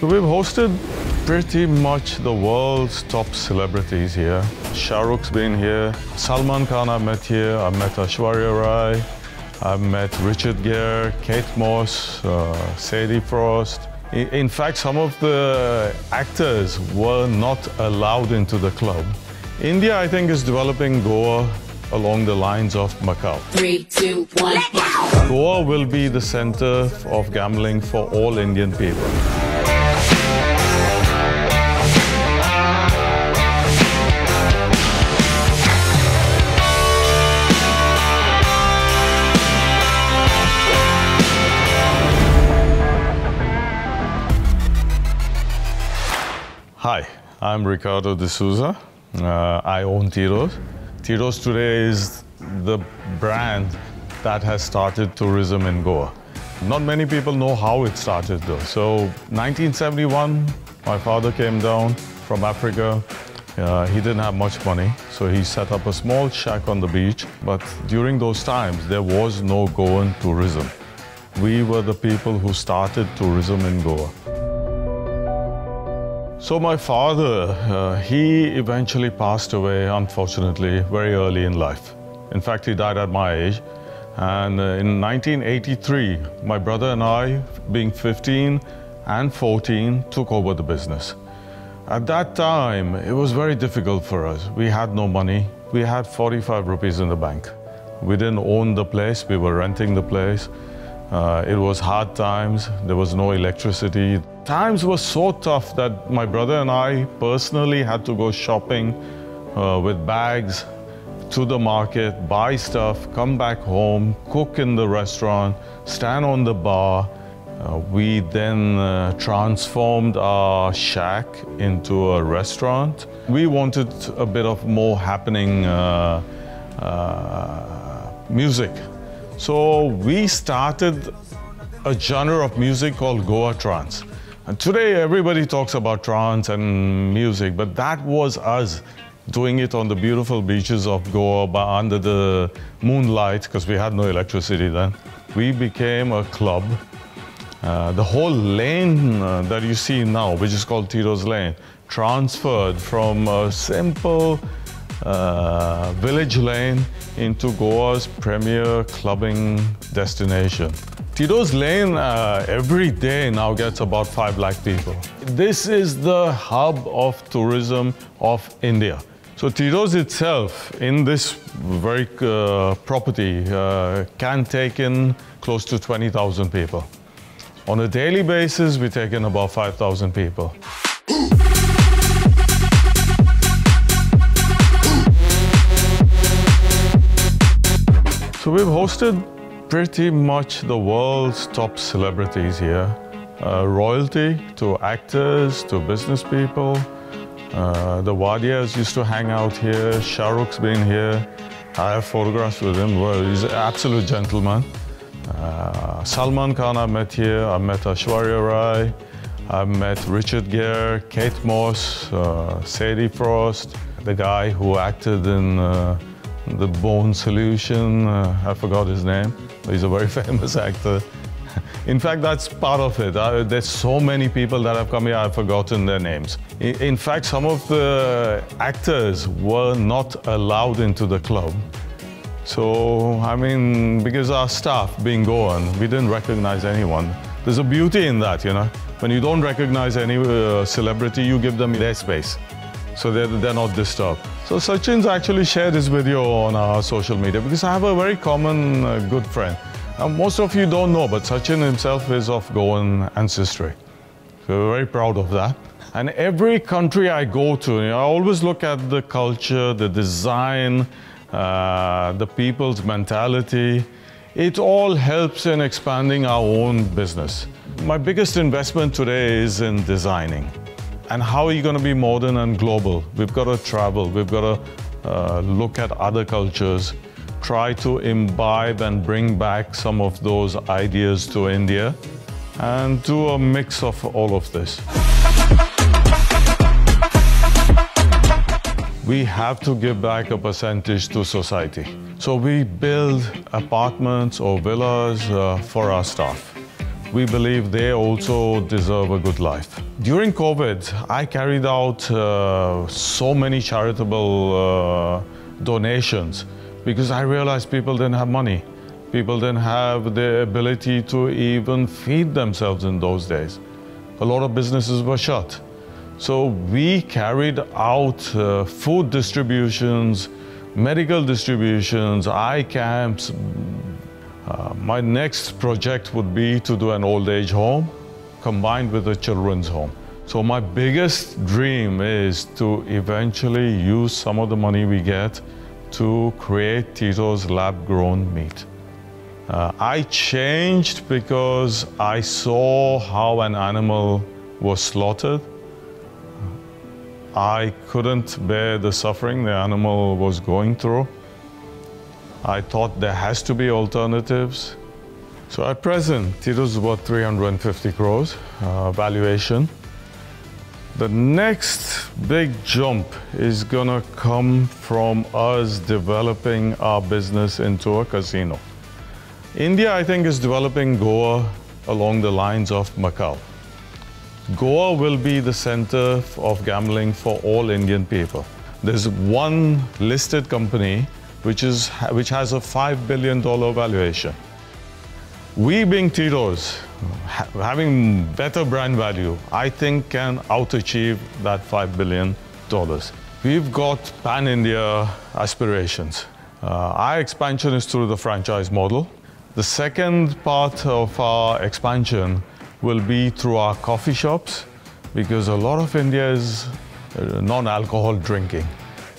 So we've hosted pretty much the world's top celebrities here. Shah Rukh's been here, Salman Khan I met here, I met Aishwarya Rai, I met Richard Gere, Kate Moss, Sadie Frost. In fact, some of the actors were not allowed into the club. India, I think, is developing Goa along the lines of Macau. 3, 2, 1, now! Goa will be the center of gambling for all Indian people. Hi, I'm Ricardo D'Souza. I own Titos. Titos today is the brand that has started tourism in Goa. Not many people know how it started though. So 1971, my father came down from Africa. He didn't have much money, so he set up a small shack on the beach. But during those times, there was no Goan tourism. We were the people who started tourism in Goa. So my father, he eventually passed away, unfortunately, very early in life. In fact, he died at my age. And in 1983, my brother and I, being 15 and 14, took over the business. At that time, it was very difficult for us. We had no money. We had 45 rupees in the bank. We didn't own the place, we were renting the place. It was hard times, there was no electricity. Times were so tough that my brother and I personally had to go shopping with bags to the market, buy stuff, come back home, cook in the restaurant, stand on the bar. We then transformed our shack into a restaurant. We wanted a bit of more happening music. So we started a genre of music called Goa Trance. And today everybody talks about trance and music, but that was us doing it on the beautiful beaches of Goa under the moonlight, because we had no electricity then. We became a club. The whole lane that you see now, which is called Titos Lane, transferred from a simple village lane into Goa's premier clubbing destination. Titos Lane every day now gets about 5 lakh people. This is the hub of tourism of India. So Titos itself, in this very property, can take in close to 20,000 people. On a daily basis, we take in about 5,000 people. So we've hosted pretty much the world's top celebrities here. Royalty to actors, to business people. The Wadias used to hang out here. Shah Rukh's been here. I have photographs with him. Well, he's an absolute gentleman. Salman Khan I met here. I met Aishwarya Rai. I met Richard Gere, Kate Moss, Sadie Frost, the guy who acted in The Bone Solution. I forgot his name. He's a very famous actor. In fact, that's part of it. There's so many people that have come here, I've forgotten their names. In fact, some of the actors were not allowed into the club. So, I mean, because our staff being Goan, we didn't recognize anyone. There's a beauty in that, you know. When you don't recognize any celebrity, you give them their space. So they're not disturbed. So Sachin's actually shared this video on our social media because I have a very common good friend. Most of you don't know, but Sachin himself is of Goan ancestry. So we're very proud of that. And every country I go to, you know, I always look at the culture, the design, the people's mentality. It all helps in expanding our own business. My biggest investment today is in designing. And how are you going to be modern and global? We've got to travel, we've got to look at other cultures, try to imbibe and bring back some of those ideas to India and do a mix of all of this. We have to give back a percentage to society. So we build apartments or villas for our staff. we believe they also deserve a good life. During COVID, I carried out so many charitable donations because I realized people didn't have money. People didn't have the ability to even feed themselves in those days. A lot of businesses were shut. So we carried out food distributions, medical distributions, eye camps. My next project would be to do an old age home combined with a children's home. So my biggest dream is to eventually use some of the money we get to create Tito's lab-grown meat. I changed because I saw how an animal was slaughtered. I couldn't bear the suffering the animal was going through. I thought there has to be alternatives. So at present, Tito's is worth 350 crores valuation. The next big jump is gonna come from us developing our business into a casino. India, I think, is developing Goa along the lines of Macau. Goa will be the center of gambling for all Indian people. There's one listed company which has a $5 billion valuation. We being Titos, having better brand value, I think can outachieve that $5 billion. We've got pan-India aspirations. Our expansion is through the franchise model. The second part of our expansion will be through our coffee shops, because a lot of India is non-alcohol drinking.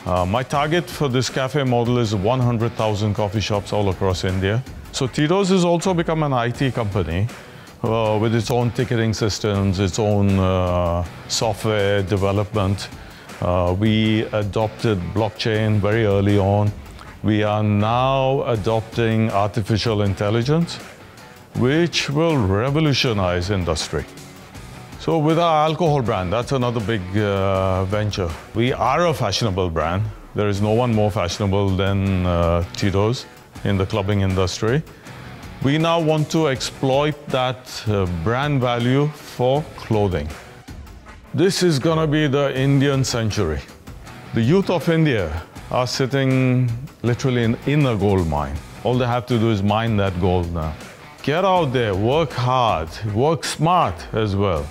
My target for this cafe model is 100,000 coffee shops all across India. So Titos has also become an IT company with its own ticketing systems, its own software development. We adopted blockchain very early on. We are now adopting artificial intelligence, which will revolutionize industry. So with our alcohol brand, that's another big venture. We are a fashionable brand. There is no one more fashionable than Titos in the clubbing industry. We now want to exploit that brand value for clothing. This is gonna be the Indian century. The youth of India are sitting literally in a gold mine. All they have to do is mine that gold now. Get out there, work hard, work smart as well.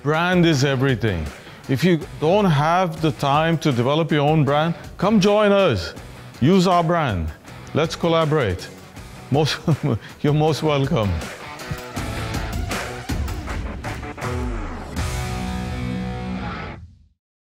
Brand is everything. If you don't have the time to develop your own brand, come join us. Use our brand. Let's collaborate. You're most welcome.